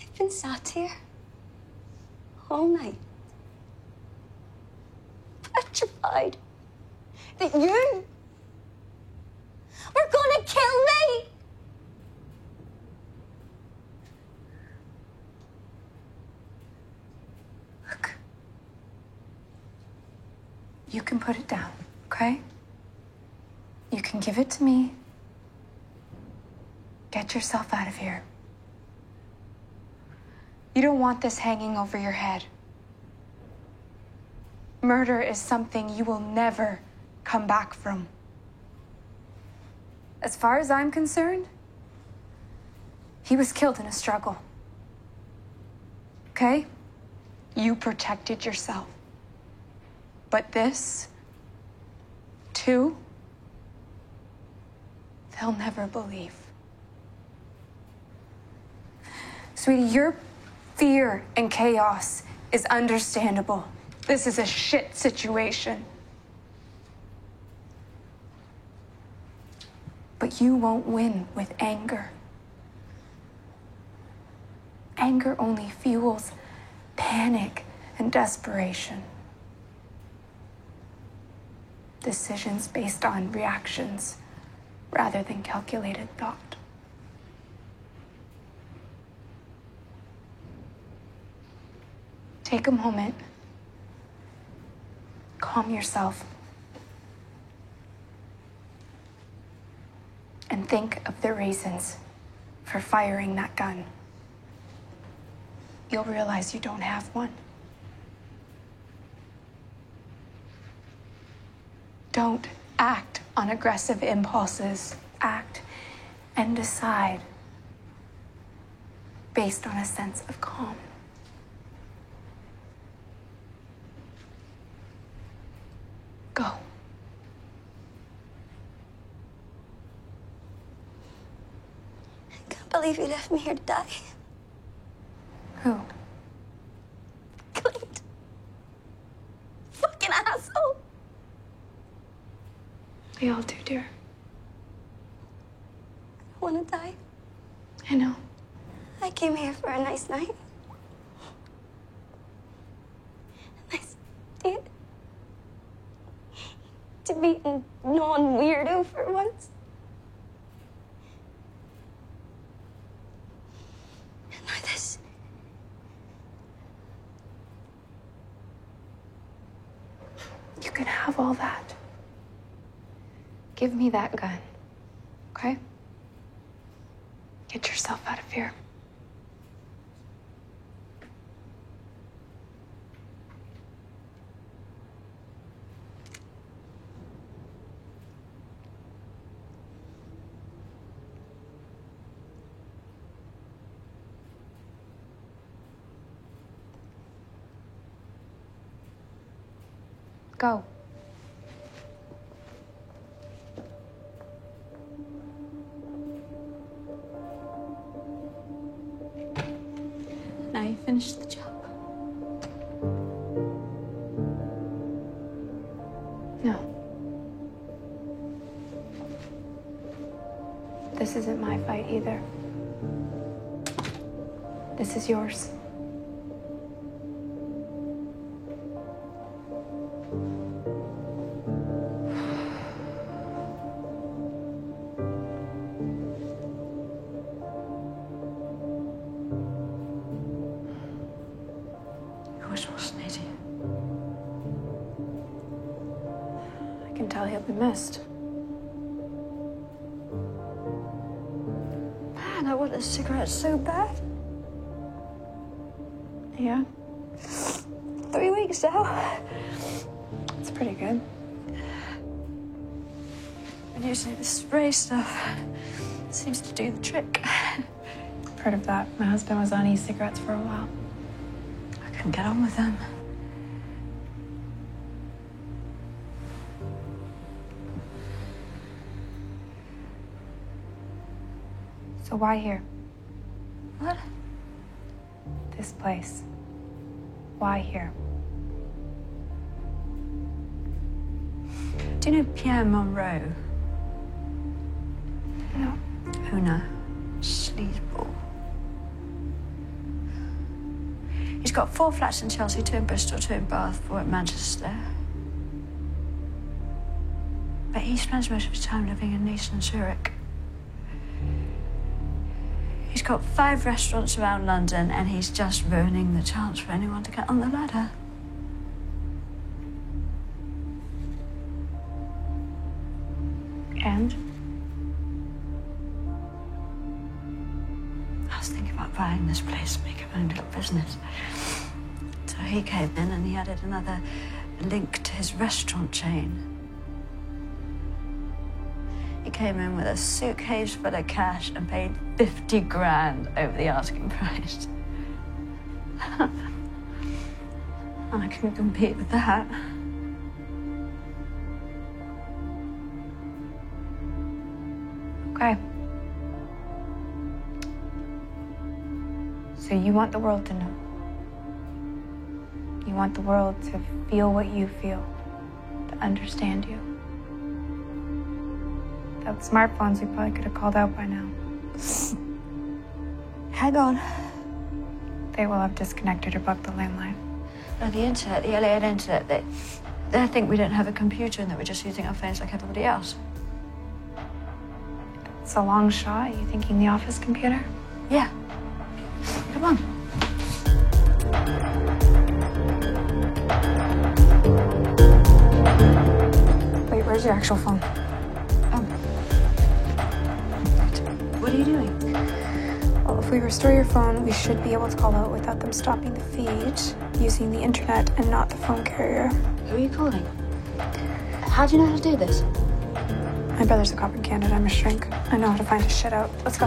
I've been sat here all night, petrified that you were gonna kill me. Look, you can put it down, okay? You can give it to me. Get yourself out of here. You don't want this hanging over your head. Murder is something you will never come back from. As far as I'm concerned, he was killed in a struggle. Okay? You protected yourself. But this, too, they'll never believe. Sweetie, your fear and chaos is understandable. This is a shit situation. But you won't win with anger. Anger only fuels panic and desperation. Decisions based on reactions rather than calculated thought. Take a moment. Calm yourself. And think of the reasons for firing that gun. You'll realize you don't have one. Don't act on aggressive impulses. Act and decide based on a sense of calm. Go. I can't believe you left me here to die. Who? Clint. Fucking asshole. We all do, dear. I want to die. I know. I came here for a nice night. A nice date. To be a non-weirdo for once. And now this. You can have all that. Give me that gun, okay? Get yourself out of here. Go. Now you finished the job. No. This isn't my fight either. This is yours. Yours wasn't it? I can tell he'll be missed. Man, I want a cigarette so bad. Yeah? 3 weeks now. It's pretty good. And usually the spray stuff seems to do the trick. I've heard of that. My husband was on e-cigarettes for a while. I couldn't get on with them. So why here? What? This place. Why here? Do you know Pierre Monroe? No. Owner. Sleazeball. got 4 flats in Chelsea, 2 in Bristol, 2 in Bath, 4 in Manchester. But he spends most of his time living in Nice and Zurich. He's got 5 restaurants around London, and he's just ruining the chance for anyone to get on the ladder. And? I was thinking about buying this place, making my own little business. So he came in and he added another link to his restaurant chain. He came in with a suitcase full of cash and paid 50 grand over the asking price. And I couldn't compete with that. Okay. So you want the world to know. You want the world to feel what you feel, to understand you. Without smartphones, we probably could have called out by now. Hang on. They will have disconnected or bugged the landline. No, the internet, the LA internet, they think we don't have a computer and that we're just using our phones like everybody else. It's a long shot. You thinking the office computer? Yeah. Come on. Wait, where's your actual phone? What are you doing? Well, if we restore your phone, we should be able to call out without them stopping the feed, using the internet and not the phone carrier. Who are you calling? How do you know how to do this? My brother's a cop in Canada. I'm a shrink. I know how to find his shit out. Let's go.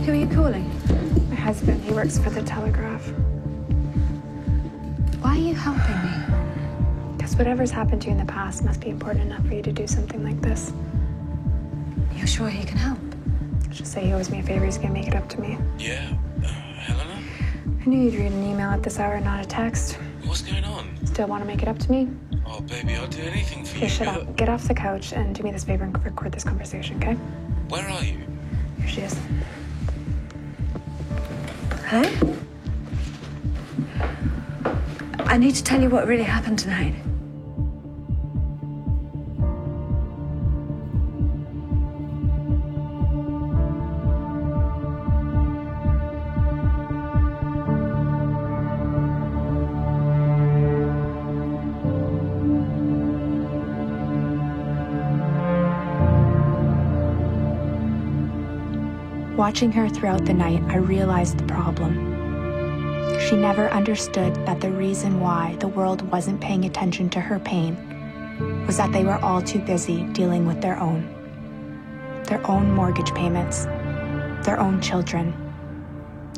Who are you calling? My husband. He works for the Telegraph. Why are you helping me? Because whatever's happened to you in the past must be important enough for you to do something like this. You're sure he can help? Just say he owes me a favor. He's gonna make it up to me. Yeah, Helena? I knew you'd read an email at this hour, not a text. What's going on? Still want to make it up to me? Oh, baby, I'll do anything for Okay, you. shut up. Get off the couch and do me this favor and record this conversation, okay? Where are you? Here she is. Hello? I need to tell you what really happened tonight. Watching her throughout the night, I realized the problem. She never understood that the reason why the world wasn't paying attention to her pain was that they were all too busy dealing with their own mortgage payments, their own children,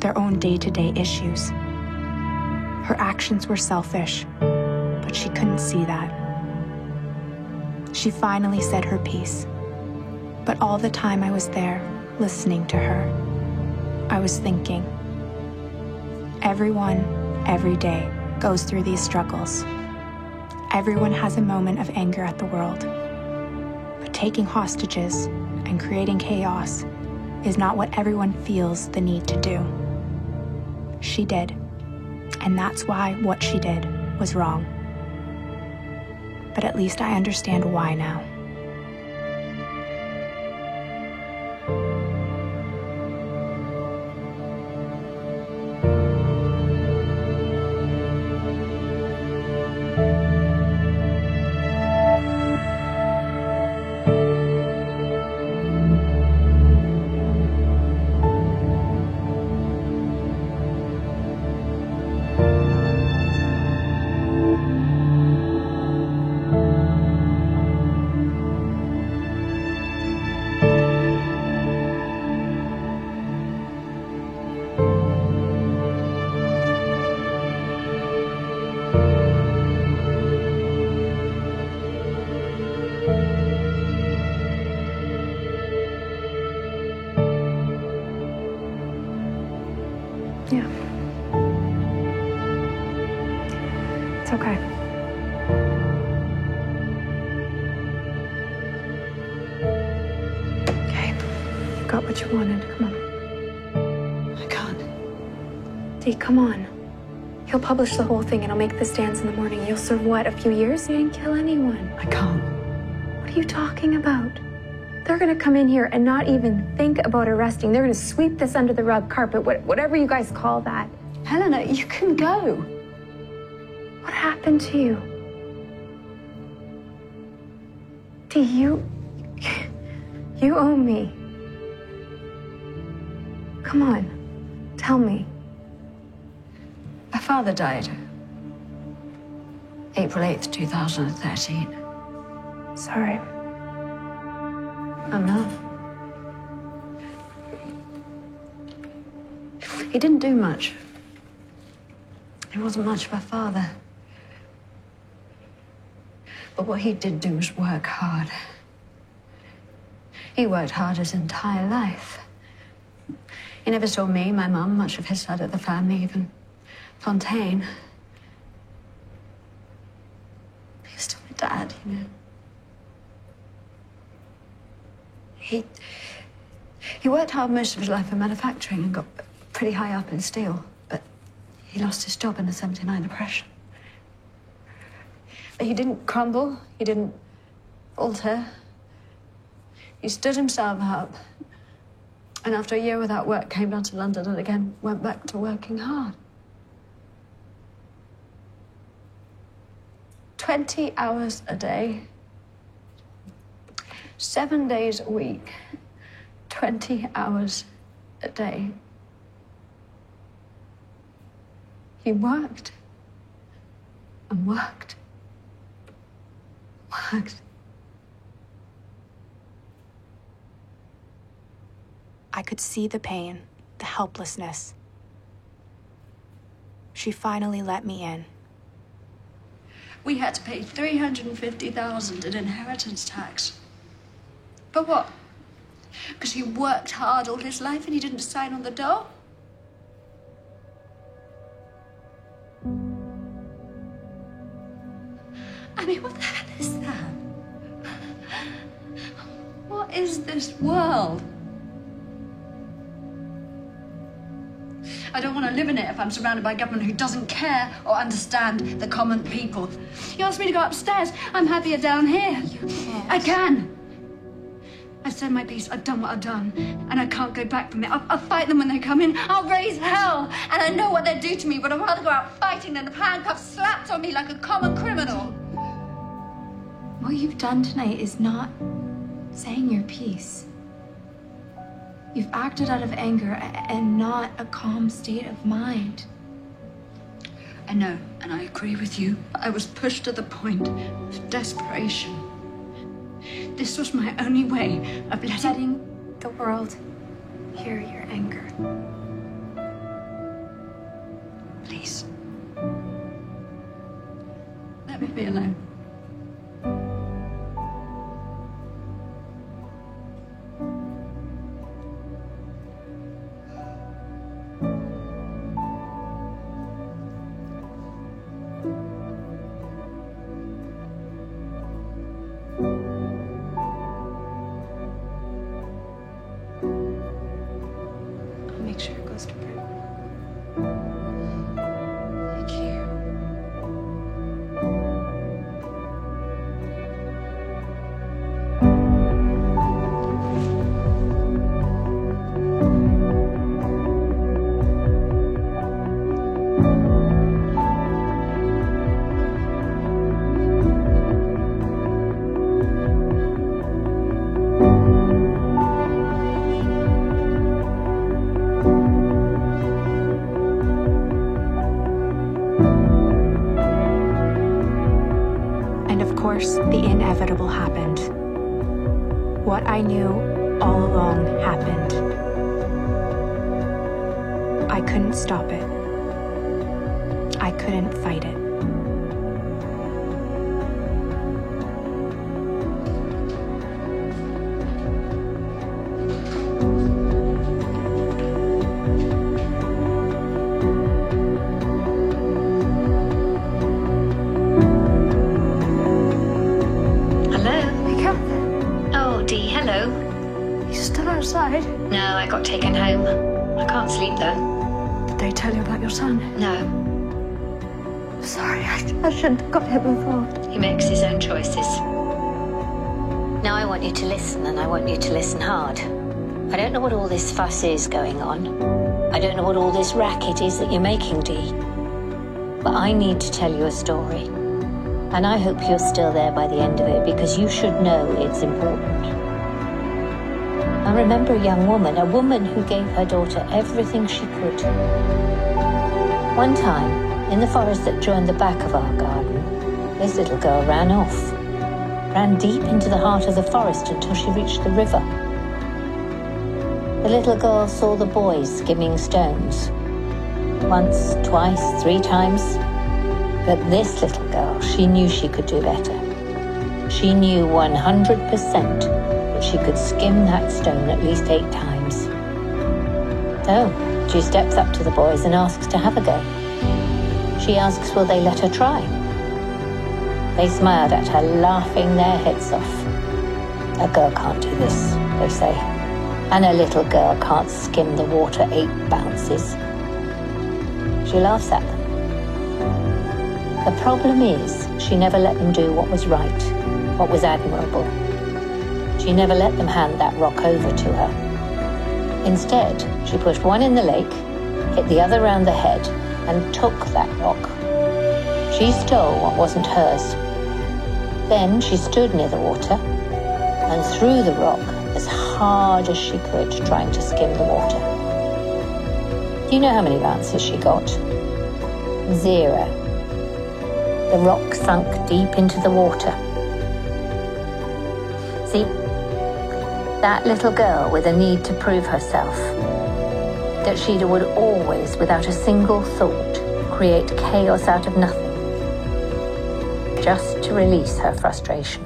their own day-to-day issues. Her actions were selfish, but she couldn't see that. She finally said her piece, but all the time I was there, listening to her, I was thinking, everyone, every day, goes through these struggles. Everyone has a moment of anger at the world. But taking hostages and creating chaos is not what everyone feels the need to do. She did, and that's why what she did was wrong. But at least I understand why now. Yeah. It's okay. what you wanted. Come on. I can't. Dee, come on. He'll publish the whole thing and I'll make the stands in the morning. You'll serve what, a few years? You didn't kill anyone. I can't. What are you talking about? They're gonna come in here and not even think about arresting. They're gonna sweep this under the rug carpet, whatever you guys call that. Helena, you can go. What happened to you? Dee, you owe me. Come on, tell me. My father died April 8th, 2013. Sorry. I'm not. He didn't do much. He wasn't much of a father. But what he did do was work hard. He worked hard his entire life. He never saw me, my mum, much of his side of the family, even Fontaine. He was still my dad, you know. He worked hard most of his life in manufacturing and got pretty high up in steel, but he lost his job in the '79 Depression. But he didn't crumble, he didn't falter. He stood himself up, and after a year without work, came down to London and again went back to working hard. 20 hours a day, 7 days a week, 20 hours a day. He worked and worked. Worked. I could see the pain, the helplessness. She finally let me in. We had to pay $350,000 in inheritance tax. For what? Because he worked hard all his life and he didn't sign on the door? I mean, what the hell is that? What is this world? I don't want to live in it if I'm surrounded by government who doesn't care or understand the common people. You asked me to go upstairs. I'm happier down here. You can't. I can. I've said my piece. I've done what I've done. And I can't go back from it. I'll fight them when they come in. I'll raise hell. And I know what they'll do to me, but I'd rather go out fighting than have handcuffs slapped on me like a common criminal. What you've done tonight is not saying your piece. You've acted out of anger and not a calm state of mind. I know, and I agree with you. I was pushed to the point of desperation. This was my only way of letting the world hear your anger. Please. Let me be alone. Make sure it goes to print. Thank you. The inevitable happened. What I knew all along happened. I couldn't stop it. I couldn't fight it. No, I got taken home. I can't sleep though. Did they tell you about your son? No. Sorry, I shouldn't have got him involved. He makes his own choices. Now I want you to listen, and I want you to listen hard. I don't know what all this fuss is going on. I don't know what all this racket is that you're making, Dee. But I need to tell you a story. And I hope you're still there by the end of it, because you should know it's important. I remember a young woman, a woman who gave her daughter everything she could. One time, in the forest that joined the back of our garden, this little girl ran off. Ran deep into the heart of the forest until she reached the river. The little girl saw the boys skimming stones. Once, twice, 3 times. But this little girl, she knew she could do better. She knew 100% that she could skim that stone at least 8 times. So, she steps up to the boys and asks to have a go. She asks, will they let her try? They smiled at her, laughing their heads off. A girl can't do this, they say. And a little girl can't skim the water 8 bounces. She laughs at them. The problem is, she never let them do what was right, what was admirable. She never let them hand that rock over to her. Instead, she pushed one in the lake, hit the other round the head, and took that rock. She stole what wasn't hers. Then she stood near the water and threw the rock as hard as she could, trying to skim the water. Do you know how many bounces she got? 0. The rock sunk deep into the water. See, that little girl with a need to prove herself, that she would always, without a single thought, create chaos out of nothing, just to release her frustration.